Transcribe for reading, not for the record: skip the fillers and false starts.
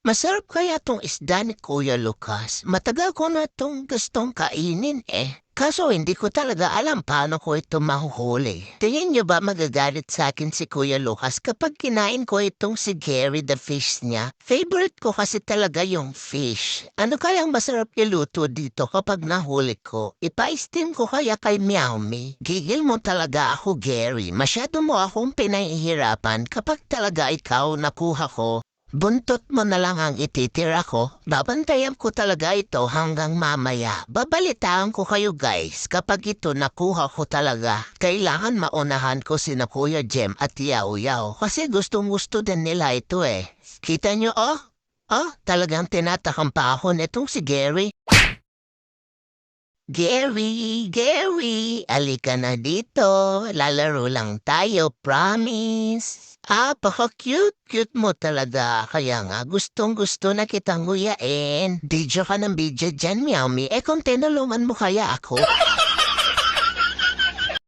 Masarap kaya tong isda ni Kuya Lucas. Matagal ko na tong gustong kainin eh. Kaso hindi ko talaga alam paano ko ito mahuhuli. Tingin niyo ba magagalit sa akin si Kuya Lucas kapag kinain ko itong si Gary the fish niya? Favorite ko kasi talaga yung fish. Ano kayang masarap iluto dito kapag nahuli ko? Ipa-steam ko kaya kay Meow Me? Gigil mo talaga ako, Gary. Masyado mo akong pinahihirapan kapag talaga ikaw nakuha ko. Buntot mo na lang ang ititira ko. Babantayan ko talaga ito hanggang mamaya. Babalitaan ko kayo guys kapag ito nakuha ko talaga. Kailangan maunahan ko sina Kuya Jem at Yao Yao kasi gustong gusto din nila ito eh. Kita nyo oh? Oh, talagang tinatakam pa ako netong si Gary. Gary, alika na dito. Lalaro lang tayo, promise. Paka-cute mo talaga. Kaya nga, gustong-gusto na kitang nguyain. Video ka ng video dyan, Meow Me. Eh kung tinulungan mo kaya ako,